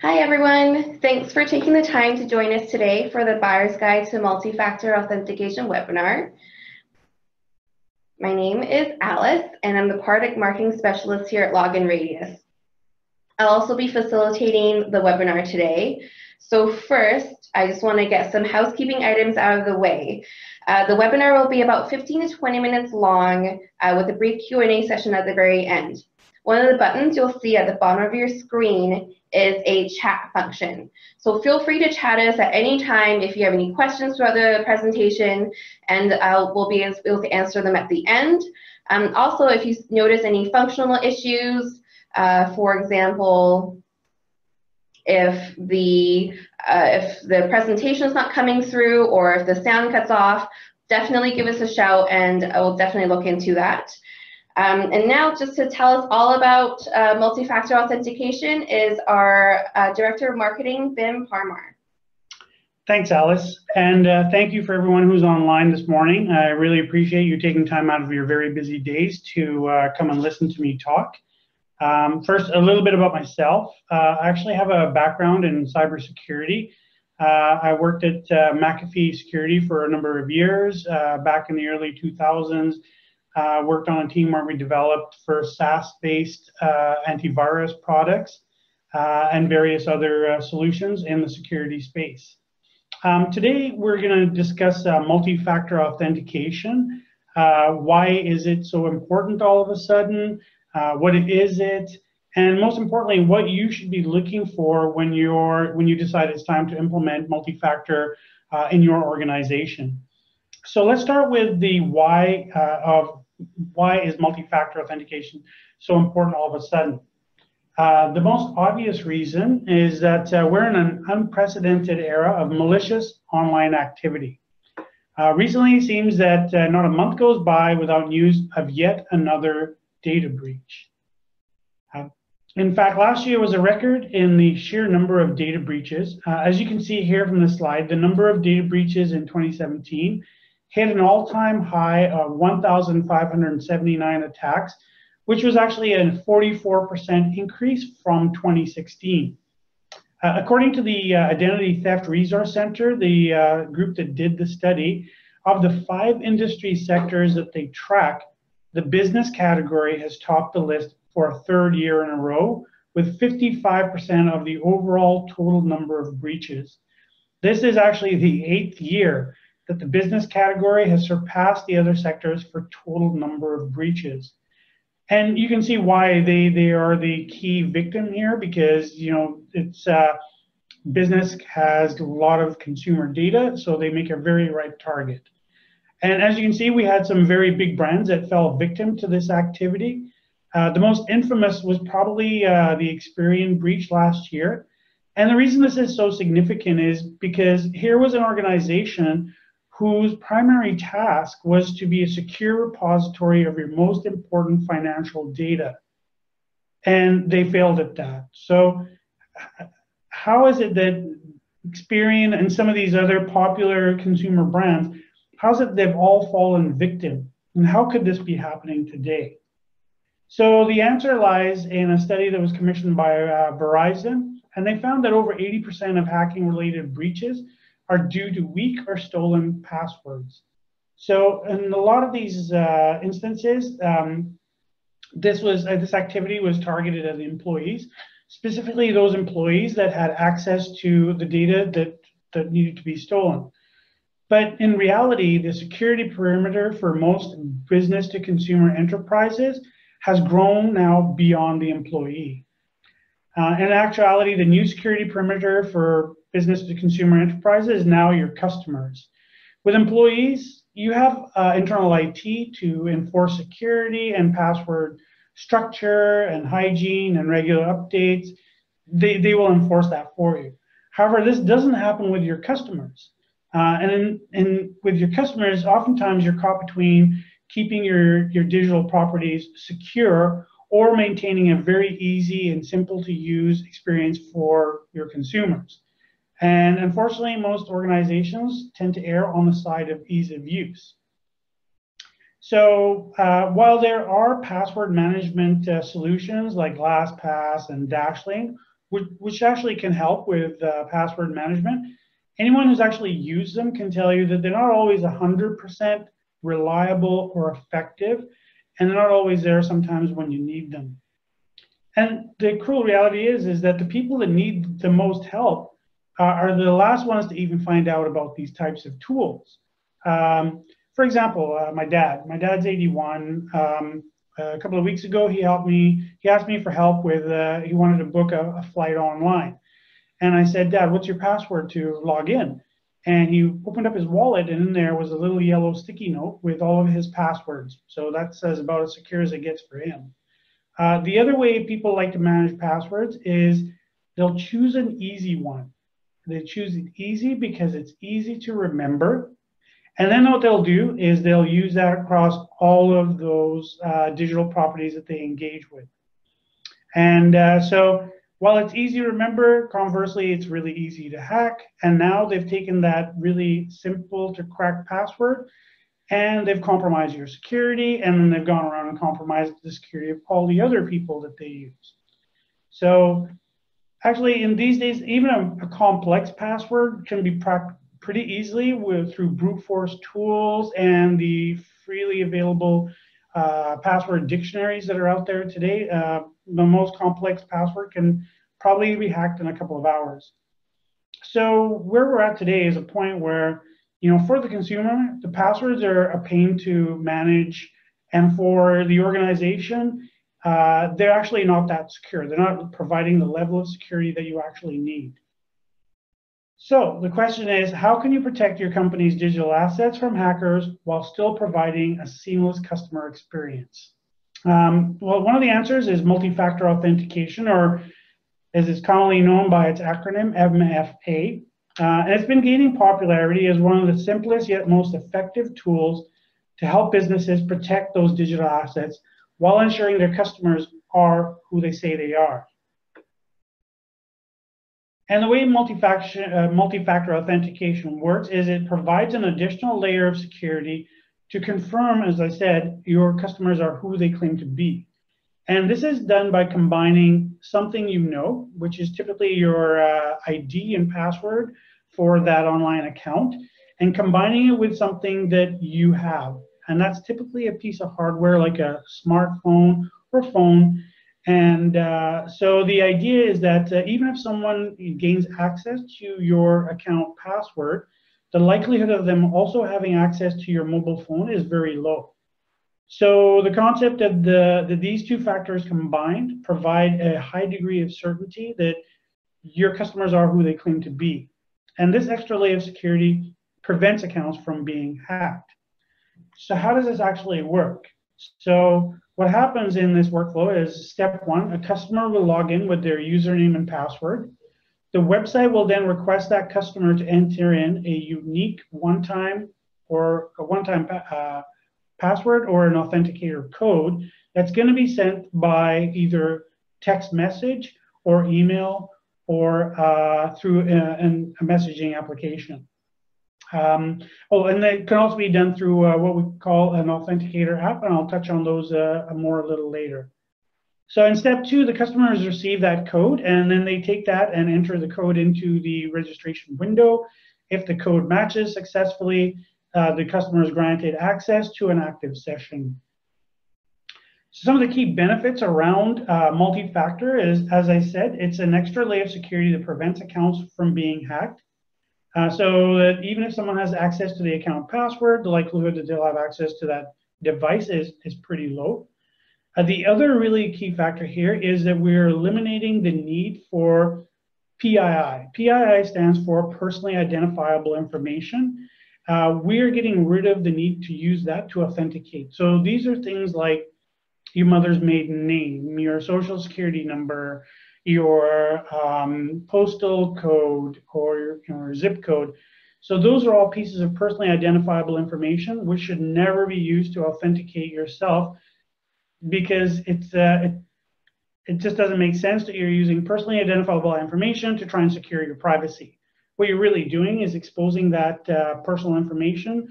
Hi everyone, thanks for taking the time to join us today for the Buyer's Guide to Multi-Factor Authentication webinar. My name is Alice and I'm the Product Marketing Specialist here at LoginRadius. I'll also be facilitating the webinar today. So first, I just want to get some housekeeping items out of the way. The webinar will be about 15 to 20 minutes long with a brief Q&A session at the very end. One of the buttons you'll see at the bottom of your screen is a chat function. So feel free to chat us at any time if you have any questions throughout the presentation, and we'll be able to answer them at the end. Also, if you notice any functional issues, for example, if the presentation is not coming through or if the sound cuts off, definitely give us a shout and I will definitely look into that. And now just to tell us all about multi-factor authentication is our Director of Marketing, Bim Parmar. Thanks, Alice. And thank you for everyone who's online this morning. I really appreciate you taking time out of your very busy days to come and listen to me talk. First, a little bit about myself. I actually have a background in cybersecurity. I worked at McAfee Security for a number of years back in the early 2000s. Worked on a team where we developed first SaaS-based antivirus products and various other solutions in the security space. Today, we're going to discuss multi-factor authentication. Why is it so important all of a sudden? What is it? And most importantly, what you should be looking for when you decide it's time to implement multi-factor in your organization. So let's start with the why of why is multi-factor authentication so important all of a sudden. The most obvious reason is that we're in an unprecedented era of malicious online activity. Recently, it seems that not a month goes by without news of yet another data breach. In fact, last year was a record in the sheer number of data breaches. As you can see here from the slide, the number of data breaches in 2017 hit an all-time high of 1,579 attacks, which was actually a 44% increase from 2016. According to the Identity Theft Resource Center, the group that did the study, of the 5 industry sectors that they track, the business category has topped the list for a 3rd year in a row, with 55% of the overall total number of breaches. This is actually the 8th year that the business category has surpassed the other sectors for total number of breaches. And you can see why they are the key victim here, because it's business has a lot of consumer data, so they make a very right target. And as you can see, we had some very big brands that fell victim to this activity. The most infamous was probably the Experian breach last year. And the reason this is so significant is because here was an organization whose primary task was to be a secure repository of your most important financial data. And they failed at that. So how is it that Experian and some of these other popular consumer brands, how is it they've all fallen victim? And how could this be happening today? So the answer lies in a study that was commissioned by Verizon, and they found that over 80% of hacking-related breaches are due to weak or stolen passwords. So in a lot of these instances, this activity was targeted at the employees, specifically those employees that had access to the data that needed to be stolen. But in reality, the security perimeter for most business-to-consumer enterprises has grown now beyond the employee. In actuality, the new security perimeter for business-to-consumer enterprises is now your customers. With employees, you have internal IT to enforce security and password structure and hygiene and regular updates. They will enforce that for you. However, this doesn't happen with your customers. And with your customers, oftentimes you're caught between keeping your digital properties secure or maintaining a very easy and simple to use experience for your consumers. And unfortunately, most organizations tend to err on the side of ease of use. So while there are password management solutions like LastPass and Dashlane, which actually can help with password management. Anyone who's actually used them can tell you that they're not always 100% reliable or effective, and they're not always there sometimes when you need them. And the cruel reality is that the people that need the most help are the last ones to even find out about these types of tools. For example, my dad. My dad's 81. A couple of weeks ago, he asked me for help with, he wanted to book a flight online. And I said, Dad, what's your password to log in? And he opened up his wallet, and in there was a little yellow sticky note with all of his passwords. So that's about as secure as it gets for him. The other way people like to manage passwords is they'll choose an easy one. They choose it easy because it's easy to remember. And then what they'll do is they'll use that across all of those digital properties that they engage with. And so while it's easy to remember, conversely, it's really easy to hack. And now they've taken that really simple to crack password and they've compromised your security, and then they've gone around and compromised the security of all the other people that they use. So actually, in these days, even a complex password can be cracked pretty easily through brute force tools and the freely available password dictionaries that are out there today. The most complex password can probably be hacked in a couple of hours. So where we're at today is a point where, for the consumer, the passwords are a pain to manage, and for the organization, they're actually not that secure. They're not providing the level of security that you actually need. So the question is, how can you protect your company's digital assets from hackers while still providing a seamless customer experience? Well, one of the answers is multi-factor authentication, or as it's commonly known by its acronym, MFA. And it's been gaining popularity as one of the simplest yet most effective tools to help businesses protect those digital assets while ensuring their customers are who they say they are. And the way multi-factor authentication works is it provides an additional layer of security to confirm, as I said, your customers are who they claim to be. And this is done by combining something which is typically your ID and password for that online account, and combining it with something that you have. And that's typically a piece of hardware like a smartphone or phone. And so the idea is that even if someone gains access to your account password, the likelihood of them also having access to your mobile phone is very low. So the concept of these two factors combined provide a high degree of certainty that your customers are who they claim to be. And this extra layer of security prevents accounts from being hacked. So how does this actually work? So what happens in this workflow is step one, a customer will log in with their username and password. The website will then request that customer to enter in a unique one-time password or an authenticator code that's going to be sent by either text message or email or through a messaging application. And that can also be done through what we call an authenticator app, and I'll touch on those more a little later. So in step two, the customers receive that code, and then they take that and enter the code into the registration window. If the code matches successfully, the customer is granted access to an active session. Some of the key benefits around multi-factor is, as I said, it's an extra layer of security that prevents accounts from being hacked. So that even if someone has access to the account password, the likelihood that they'll have access to that device is pretty low. The other really key factor here is that we're eliminating the need for PII. PII stands for personally identifiable information. We're getting rid of the need to use that to authenticate. So these are things like your mother's maiden name, your social security number, your postal code, or your zip code. So those are all pieces of personally identifiable information which should never be used to authenticate yourself, because it just doesn't make sense that you're using personally identifiable information to try and secure your privacy. What you're really doing is exposing that personal information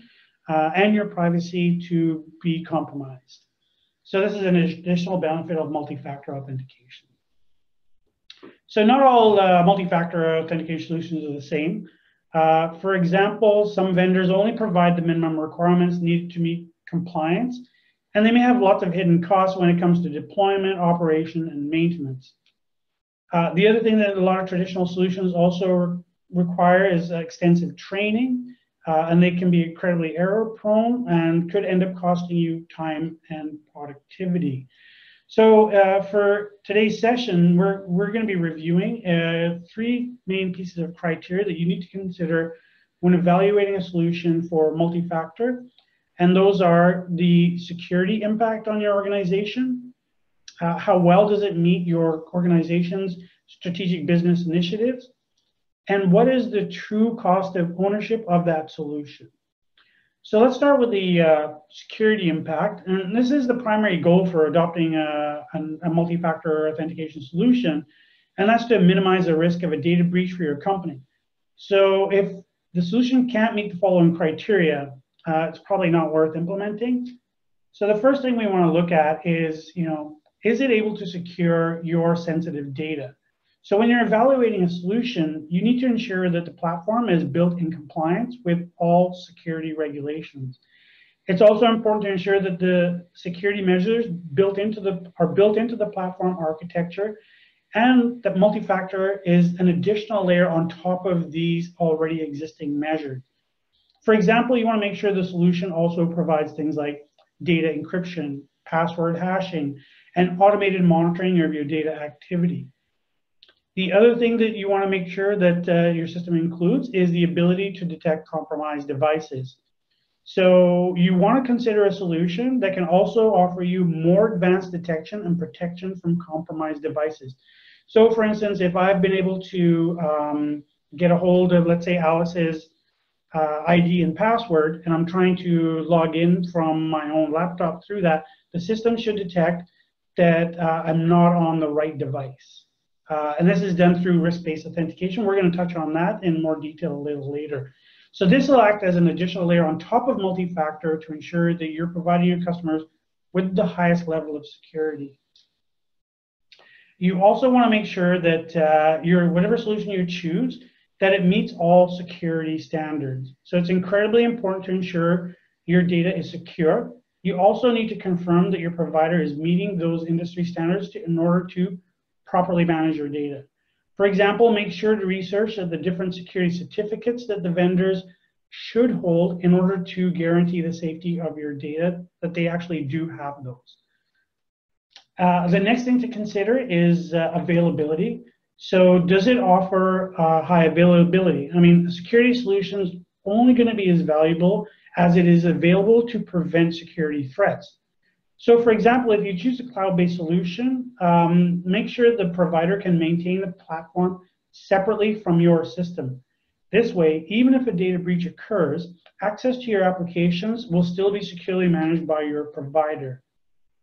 and your privacy to be compromised. So this is an additional benefit of multi-factor authentication. So not all multi-factor authentication solutions are the same. For example, some vendors only provide the minimum requirements needed to meet compliance, and they may have lots of hidden costs when it comes to deployment, operation, and maintenance. The other thing that a lot of traditional solutions also require is extensive training, and they can be incredibly error-prone and could end up costing you time and productivity. So for today's session, we're going to be reviewing 3 main pieces of criteria that you need to consider when evaluating a solution for multi-factor. And those are the security impact on your organization, how well does it meet your organization's strategic business initiatives, and what is the true cost of ownership of that solution. So let's start with the security impact. And this is the primary goal for adopting a multi-factor authentication solution, and that's to minimize the risk of a data breach for your company. So if the solution can't meet the following criteria, it's probably not worth implementing. So the first thing we want to look at is, is it able to secure your sensitive data? So when you're evaluating a solution, you need to ensure that the platform is built in compliance with all security regulations. It's also important to ensure that the security measures are built into the platform architecture, and that multi-factor is an additional layer on top of these already existing measures. For example, you want to make sure the solution also provides things like data encryption, password hashing, and automated monitoring of your data activity. The other thing that you want to make sure that your system includes is the ability to detect compromised devices. So you want to consider a solution that can also offer you more advanced detection and protection from compromised devices. So for instance, if I've been able to get a hold of, let's say, Alice's ID and password, and I'm trying to log in from my own laptop through that, the system should detect that I'm not on the right device. And this is done through risk-based authentication. We're going to touch on that in more detail a little later. So this will act as an additional layer on top of multi-factor to ensure that you're providing your customers with the highest level of security. You also want to make sure that whatever solution you choose, that it meets all security standards. So it's incredibly important to ensure your data is secure. You also need to confirm that your provider is meeting those industry standards in order to properly manage your data. For example, make sure to research the different security certificates that the vendors should hold in order to guarantee the safety of your data, that they actually do have those. The next thing to consider is availability. So does it offer high availability? I mean, a security solution is only going to be as valuable as it is available to prevent security threats. So for example, if you choose a cloud-based solution, make sure the provider can maintain the platform separately from your system. This way, even if a data breach occurs, access to your applications will still be securely managed by your provider.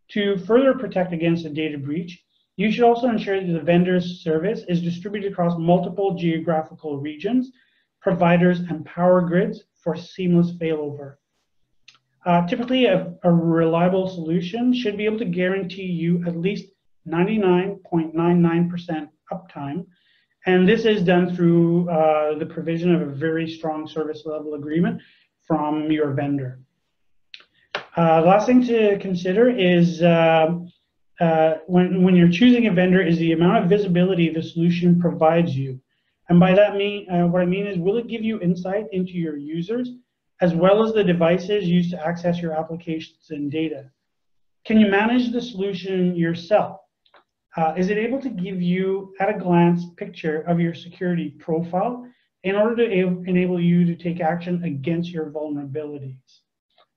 To further protect against a data breach, you should also ensure that the vendor's service is distributed across multiple geographical regions, providers, and power grids for seamless failover. Typically, a reliable solution should be able to guarantee you at least 99.99% uptime, and this is done through the provision of a very strong service level agreement from your vendor. The last thing to consider is when you're choosing a vendor is the amount of visibility the solution provides you. And by that what I mean is, will it give you insight into your users as well as the devices used to access your applications and data? Can you manage the solution yourself? Is it able to give you, at a glance, picture of your security profile in order to enable you to take action against your vulnerabilities?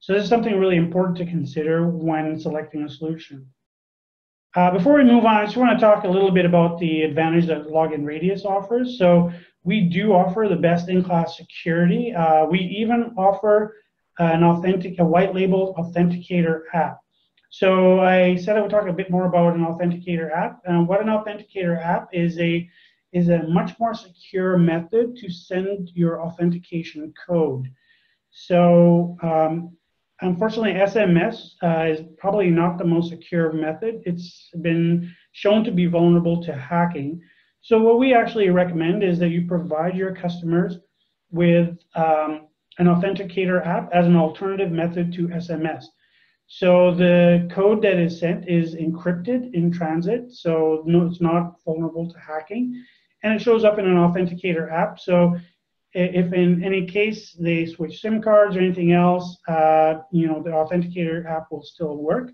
So this is something really important to consider when selecting a solution. Before we move on, I just want to talk a little bit about the advantage that LoginRadius offers. So we do offer the best-in-class security. We even offer a white label authenticator app. So I said I would talk a bit more about an authenticator app. What an authenticator app is a much more secure method to send your authentication code. So unfortunately, SMS is probably not the most secure method. It's been shown to be vulnerable to hacking. So what we actually recommend is that you provide your customers with an authenticator app as an alternative method to SMS. So the code that is sent is encrypted in transit, so no, it's not vulnerable to hacking, and it shows up in an authenticator app. So if in any case they switch SIM cards or anything else, you know, the authenticator app will still work.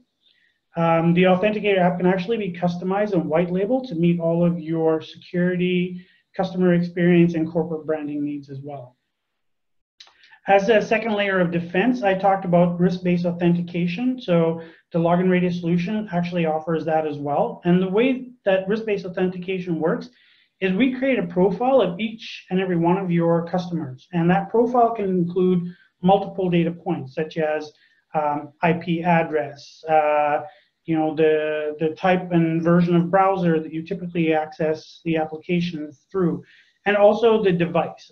The authenticator app can actually be customized and white labeled to meet all of your security, customer experience, and corporate branding needs as well. As a second layer of defense, I talked about risk-based authentication. So the LoginRadius solution actually offers that as well. And the way that risk-based authentication works is we create a profile of each and every one of your customers. And that profile can include multiple data points, such as IP address, you know, the type and version of browser that you typically access the application through. And also the device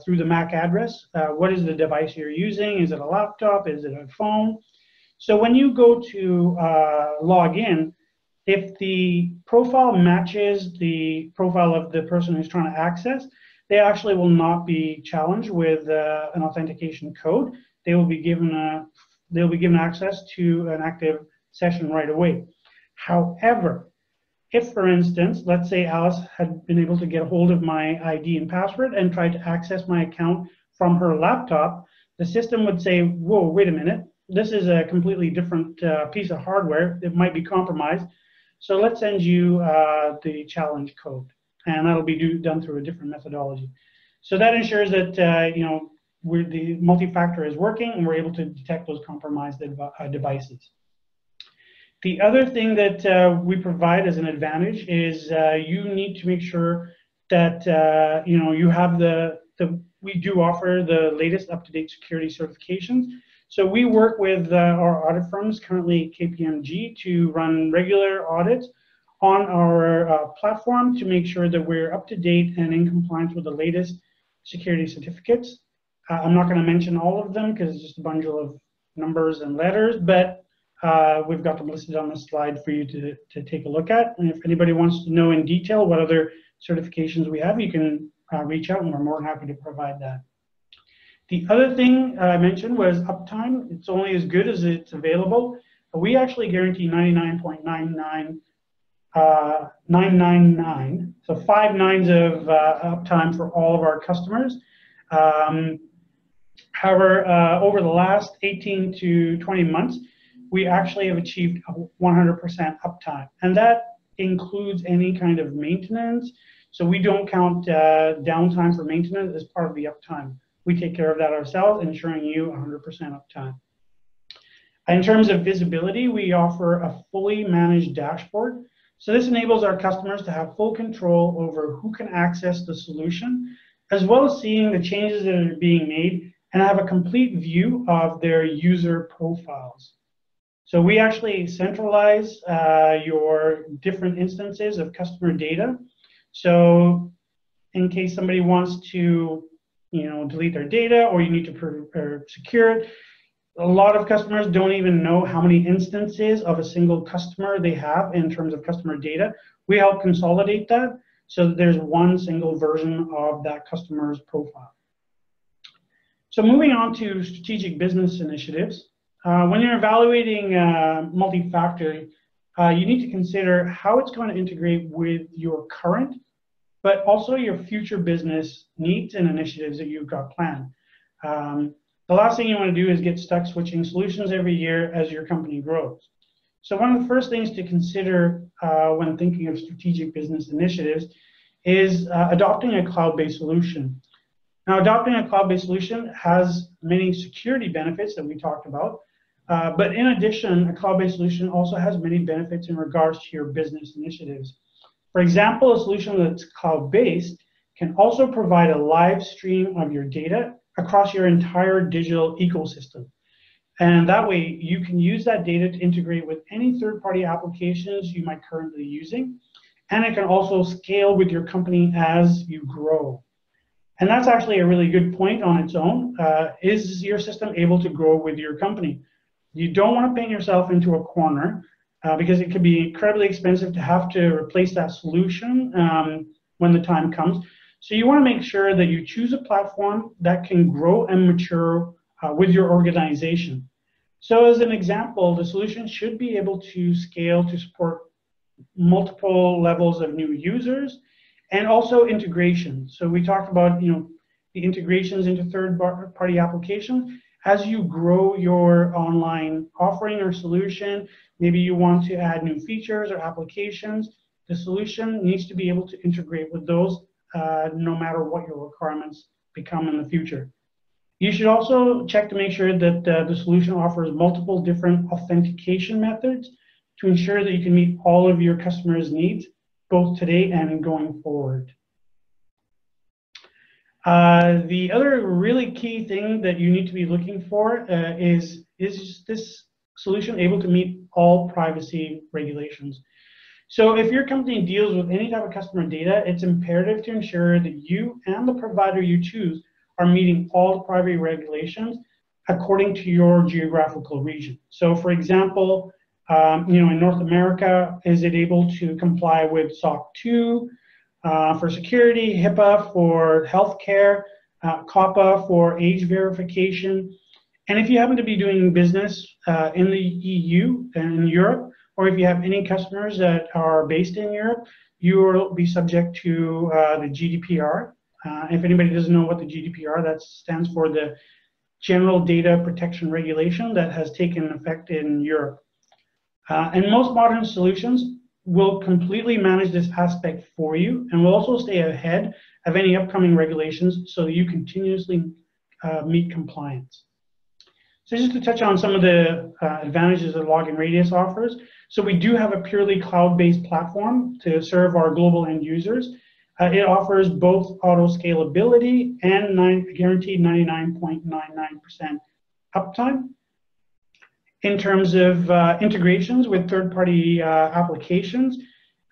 through the MAC address. What is the device you're using? Is it a laptop? Is it a phone? So when you go to log in, if the profile matches the profile of the person who's trying to access, they actually will not be challenged with an authentication code. They will be given access to an active session right away. However, if, for instance, let's say Alice had been able to get a hold of my ID and password and tried to access my account from her laptop, the system would say, whoa, wait a minute, this is a completely different piece of hardware. It might be compromised. So let's send you the challenge code, and that'll be done through a different methodology. So that ensures that you know, the multi-factor is working and we're able to detect those compromised devices. The other thing that we provide as an advantage is you need to make sure that you know, you have we do offer the latest up-to-date security certifications. So we work with our audit firms, currently KPMG, to run regular audits on our platform to make sure that we're up to date and in compliance with the latest security certificates. I'm not going to mention all of them because it's just a bundle of numbers and letters, but we've got them listed on the slide for you to take a look at. And if anybody wants to know in detail what other certifications we have, you can reach out and we're more than happy to provide that. The other thing I mentioned was uptime. It's only as good as it's available. We actually guarantee 99.999, so 5 nines of uptime for all of our customers. However, over the last 18 to 20 months, we actually have achieved 100% uptime, and that includes any kind of maintenance. So we don't count downtime for maintenance as part of the uptime. We take care of that ourselves, ensuring you 100% uptime. In terms of visibility, we offer a fully managed dashboard. So this enables our customers to have full control over who can access the solution, as well as seeing the changes that are being made and have a complete view of their user profiles. So we actually centralize your different instances of customer data. So in case somebody wants to, you know, delete their data, or you need to secure it, a lot of customers don't even know how many instances of a single customer they have in terms of customer data. We help consolidate that so that there's one single version of that customer's profile. So moving on to strategic business initiatives. When you're evaluating multi-factor, you need to consider how it's going to integrate with your current, but also your future business needs and initiatives that you've got planned. The last thing you want to do is get stuck switching solutions every year as your company grows. So one of the first things to consider when thinking of strategic business initiatives is adopting a cloud-based solution. Now, adopting a cloud-based solution has many security benefits that we talked about, but in addition, a cloud-based solution also has many benefits in regards to your business initiatives. For example, a solution that's cloud-based can also provide a live stream of your data across your entire digital ecosystem. And that way, you can use that data to integrate with any third-party applications you might currently be using. And it can also scale with your company as you grow. And that's actually a really good point on its own. Is your system able to grow with your company? You don't want to paint yourself into a corner because it could be incredibly expensive to have to replace that solution when the time comes. So you want to make sure that you choose a platform that can grow and mature with your organization. So as an example, the solution should be able to scale to support multiple levels of new users and also integration. So we talked about, the integrations into third-party applications. As you grow your online offering or solution, maybe you want to add new features or applications, the solution needs to be able to integrate with those no matter what your requirements become in the future. You should also check to make sure that the solution offers multiple different authentication methods to ensure that you can meet all of your customers' needs, both today and going forward. The other really key thing that you need to be looking for is this solution able to meet all privacy regulations? So if your company deals with any type of customer data, it's imperative to ensure that you and the provider you choose are meeting all the privacy regulations according to your geographical region. So for example, in North America, is it able to comply with SOC 2 for security, HIPAA for healthcare, COPPA for age verification? And if you happen to be doing business in the EU and in Europe, or if you have any customers that are based in Europe, you will be subject to the GDPR. If anybody doesn't know what the GDPR, that stands for the General Data Protection Regulation that has taken effect in Europe. And most modern solutions will completely manage this aspect for you and will also stay ahead of any upcoming regulations so that you continuously meet compliance. So just to touch on some of the advantages that LoginRadius offers. So we do have a purely cloud-based platform to serve our global end users. It offers both auto scalability and guaranteed 99.99% uptime. In terms of integrations with third-party applications,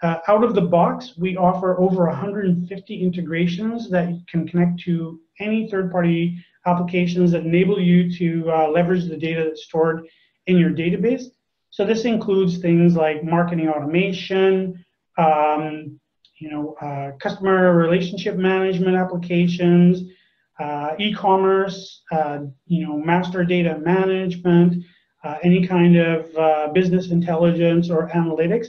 out of the box, we offer over 150 integrations that can connect to any third-party applications that enable you to leverage the data that's stored in your database. So this includes things like marketing automation, customer relationship management applications, e-commerce, master data management, any kind of business intelligence or analytics.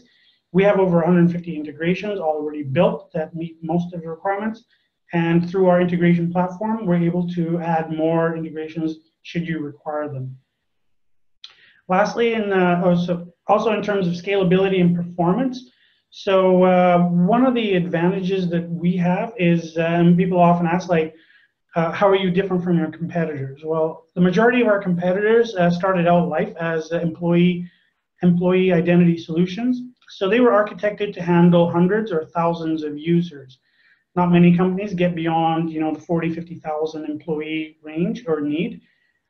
We have over 150 integrations already built that meet most of the requirements. And through our integration platform, we're able to add more integrations should you require them. Lastly, also in terms of scalability and performance, so one of the advantages that we have is, people often ask, like, how are you different from your competitors? Well, the majority of our competitors started out life as employee identity solutions. So they were architected to handle hundreds or thousands of users. Not many companies get beyond, the 40, 50,000 employee range or need.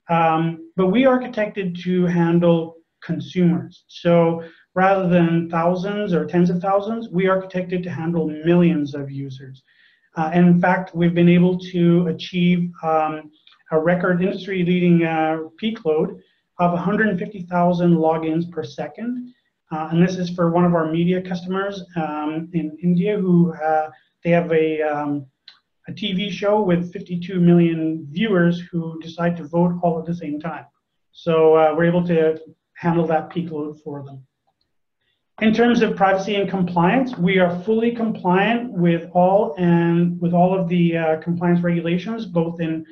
But we architected to handle consumers. So rather than thousands or tens of thousands, we architected to handle millions of users. And in fact, we've been able to achieve a record industry-leading peak load of 150,000 logins per second. And this is for one of our media customers in India who they have a TV show with 52 million viewers who decide to vote all at the same time. So we're able to handle that peak load for them. In terms of privacy and compliance, we are fully compliant with all of the compliance regulations, both in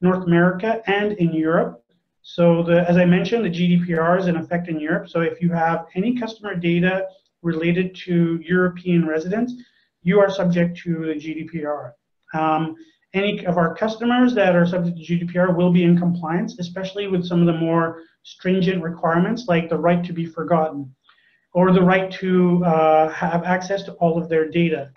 North America and in Europe. So as I mentioned, the GDPR is in effect in Europe. So if you have any customer data related to European residents, you are subject to the GDPR. Any of our customers that are subject to GDPR will be in compliance, especially with some of the more stringent requirements like the right to be forgotten or the right to have access to all of their data.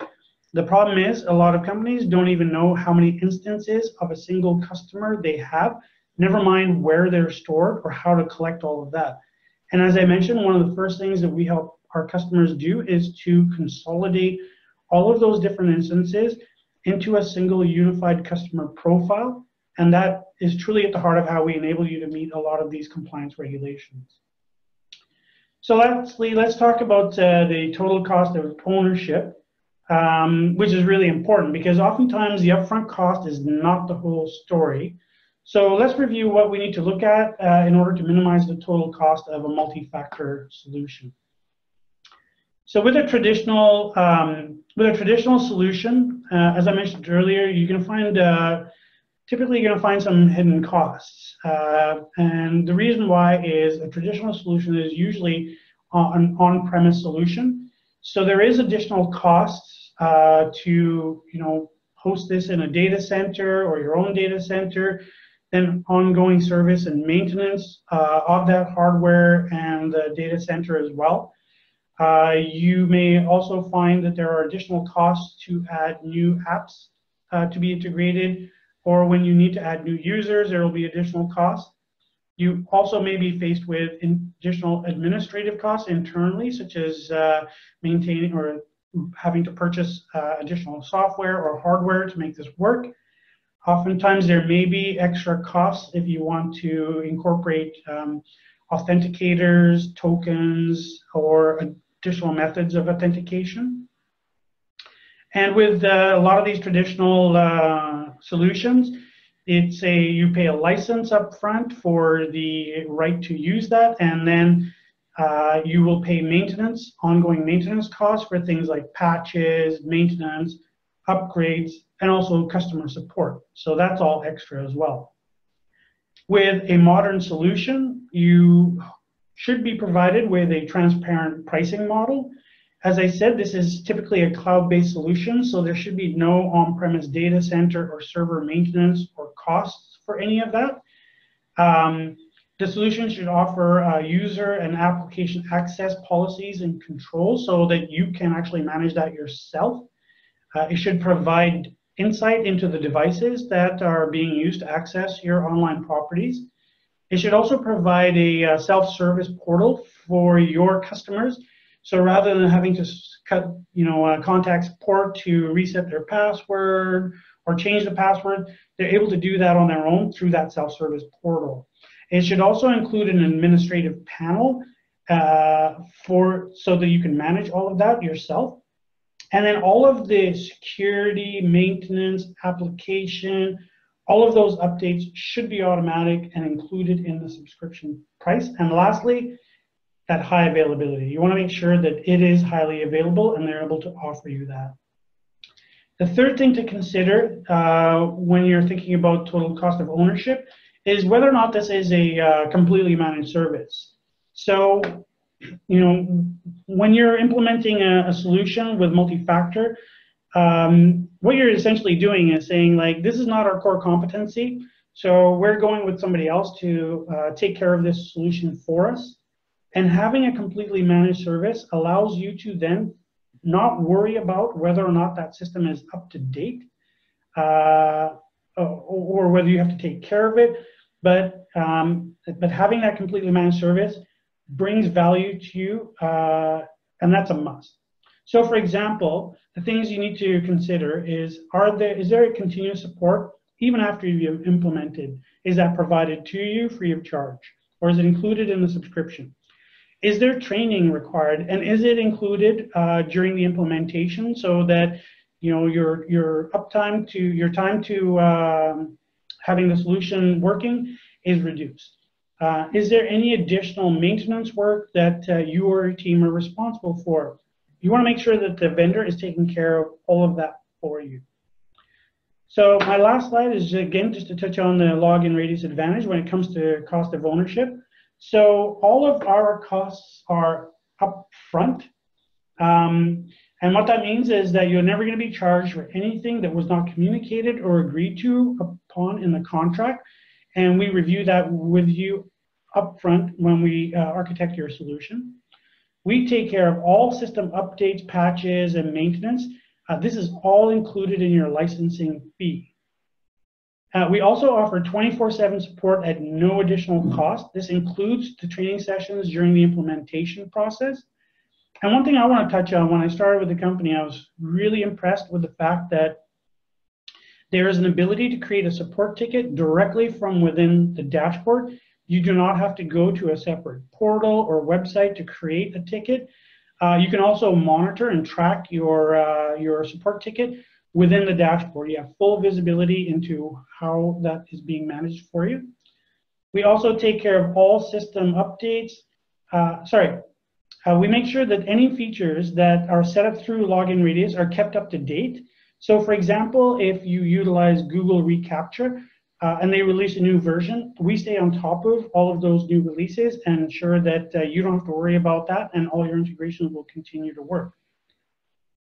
The problem is a lot of companies don't even know how many instances of a single customer they have, never mind where they're stored or how to collect all of that. And as I mentioned, one of the first things that we help our customers do is to consolidate all of those different instances into a single unified customer profile. And that is truly at the heart of how we enable you to meet a lot of these compliance regulations. So lastly, let's talk about the total cost of ownership. which is really important because oftentimes the upfront cost is not the whole story. So let's review what we need to look at in order to minimize the total cost of a multi-factor solution. So with a traditional solution, as I mentioned earlier, you can find typically you're going to find some hidden costs, and the reason why is a traditional solution is usually an on-premise solution. So there is additional costs to host this in a data center or your own data center, then ongoing service and maintenance of that hardware and the data center as well. You may also find that there are additional costs to add new apps to be integrated, or when you need to add new users, there will be additional costs. You also may be faced with additional administrative costs internally, such as maintaining or having to purchase additional software or hardware to make this work. Oftentimes, there may be extra costs if you want to incorporate authenticators, tokens, or additional methods of authentication. And with a lot of these traditional solutions, you pay a license up front for the right to use that, and then you will pay ongoing maintenance costs for things like patches, maintenance, upgrades, and also customer support. So that's all extra as well. With a modern solution, you should be provided with a transparent pricing model. As I said, this is typically a cloud-based solution, so there should be no on-premise data center or server maintenance or costs for any of that. The solution should offer user and application access policies and controls so that you can actually manage that yourself. It should provide insight into the devices that are being used to access your online properties. It should also provide a self-service portal for your customers. So rather than having to contact support to reset their password or change the password, they're able to do that on their own through that self-service portal. It should also include an administrative panel so that you can manage all of that yourself. And then all of the security, maintenance, application, all of those updates should be automatic and included in the subscription price. And lastly, that high availability. You want to make sure that it is highly available and they're able to offer you that. The third thing to consider when you're thinking about total cost of ownership is whether or not this is a completely managed service. So, when you're implementing a solution with multi-factor, what you're essentially doing is saying, like, this is not our core competency, so we're going with somebody else to take care of this solution for us. And having a completely managed service allows you to then not worry about whether or not that system is up to date or whether you have to take care of it. But having that completely managed service brings value to you, and that's a must. So, for example, the things you need to consider is there a continuous support even after you've implemented? Is that provided to you free of charge, or is it included in the subscription? Is there training required, and is it included during the implementation so that your uptime to your time to having the solution working is reduced? Is there any additional maintenance work that you or your team are responsible for? You want to make sure that the vendor is taking care of all of that for you. So my last slide is, again, just to touch on the LoginRadius advantage when it comes to cost of ownership. So all of our costs are upfront. And what that means is that you're never going to be charged for anything that was not communicated or agreed to upon in the contract. And we review that with you upfront when we architect your solution. We take care of all system updates, patches, and maintenance. This is all included in your licensing fee. We also offer 24/7 support at no additional cost. This includes the training sessions during the implementation process. And one thing I want to touch on, when I started with the company, I was really impressed with the fact that there is an ability to create a support ticket directly from within the dashboard. You do not have to go to a separate portal or website to create a ticket. You can also monitor and track your support ticket within the dashboard. You have full visibility into how that is being managed for you. We also take care of all system updates. We make sure that any features that are set up through LoginRadius are kept up to date. So for example, if you utilize Google reCAPTCHA and they release a new version, we stay on top of all of those new releases and ensure that you don't have to worry about that and all your integrations will continue to work.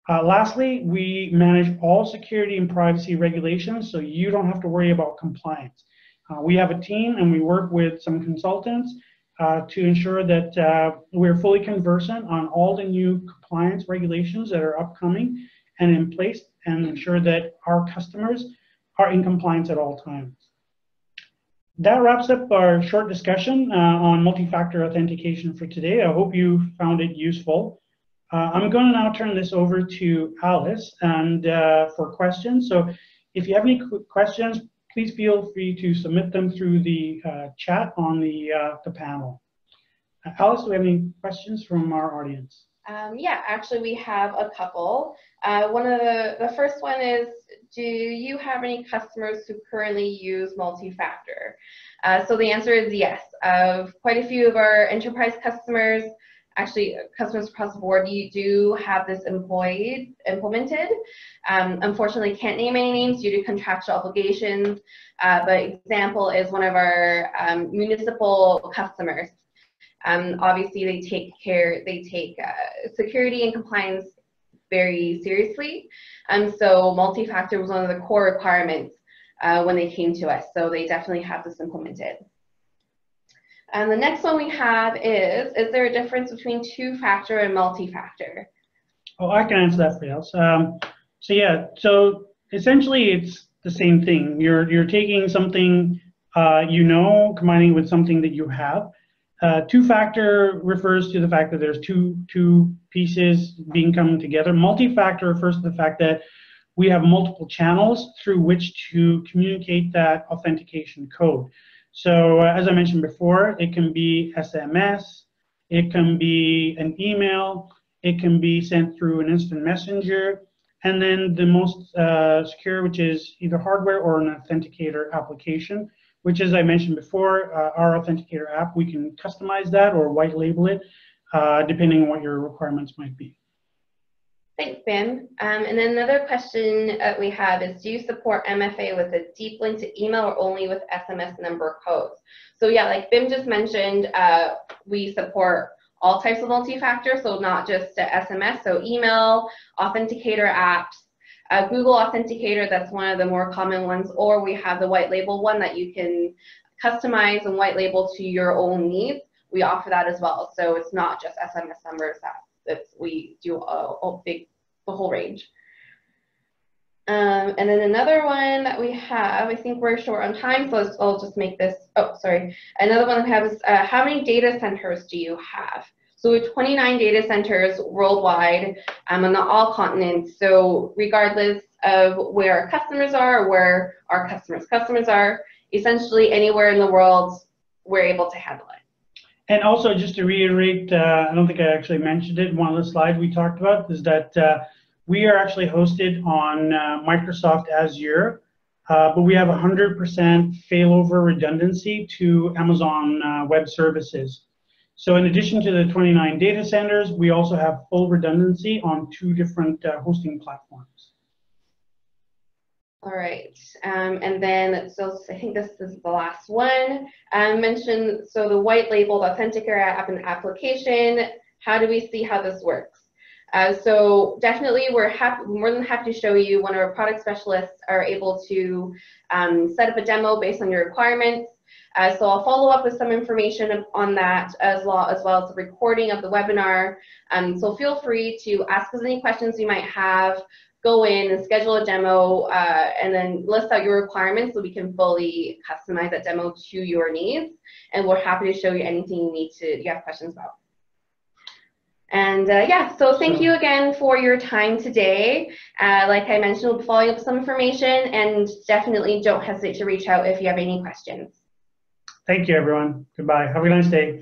Lastly, we manage all security and privacy regulations, so you don't have to worry about compliance. We have a team and we work with some consultants to ensure that we're fully conversant on all the new compliance regulations that are upcoming and in place, and ensure that our customers are in compliance at all times. That wraps up our short discussion on multi-factor authentication for today. I hope you found it useful. I'm going to now turn this over to Alice and for questions. So if you have any questions, please feel free to submit them through the chat on the panel. Alice, do we have any questions from our audience? Yeah, actually we have a couple. The first one is, do you have any customers who currently use multi-factor? So the answer is yes. Quite a few of our enterprise customers, actually customers across the board, you do have this implemented. Unfortunately, can't name any names due to contractual obligations, but example is one of our municipal customers. Obviously, they take security and compliance very seriously. So multi-factor was one of the core requirements when they came to us. So they definitely have this implemented. And the next one we have is there a difference between two-factor and multi-factor? Oh, I can answer that for you, Alice. So yeah, so essentially it's the same thing. You're taking something combining with something that you have. Two-factor refers to the fact that there's two pieces being coming together. Multi-factor refers to the fact that we have multiple channels through which to communicate that authentication code. So as I mentioned before, it can be SMS, it can be an email, it can be sent through an instant messenger, and then the most secure, which is either hardware or an authenticator application, which, as I mentioned before, our authenticator app, we can customize that or white label it, depending on what your requirements might be. Thanks, Bim. And then another question we have is, do you support MFA with a deep link to email or only with SMS number codes? So yeah, like Bim just mentioned, we support all types of multi-factor, so not just SMS, so email, authenticator apps, Google Authenticator, that's one of the more common ones, or we have the white label one that you can customize and white label to your own needs. We offer that as well. So it's not just SMS numbers, we do the whole range. And then another one that we have, I think we're short on time, so I'll just make this, oh, sorry. Another one we have is, how many data centers do you have? So we have 29 data centers worldwide on all continents. So regardless of where our customers are or where our customers are, essentially anywhere in the world, we're able to handle it. And also, just to reiterate, I don't think I actually mentioned it in one of the slides we talked about, is that we are actually hosted on Microsoft Azure, but we have 100% failover redundancy to Amazon Web Services. So in addition to the 29 data centers, we also have full redundancy on 2 different hosting platforms. All right, and then, so I think this is the last one. Mentioned, so the white labeled authenticator app and application, how do we see how this works? So definitely we're more than happy to show you. One of our product specialists are able to set up a demo based on your requirements. So I'll follow up with some information on that as well as the recording of the webinar. So feel free to ask us any questions you might have. Go in and schedule a demo and then list out your requirements so we can fully customize that demo to your needs. And we're happy to show you anything you have questions about. And yeah, so thank you again for your time today. Like I mentioned, we'll be following up with some information, and definitely don't hesitate to reach out if you have any questions. Thank you, everyone. Goodbye. Have a nice day.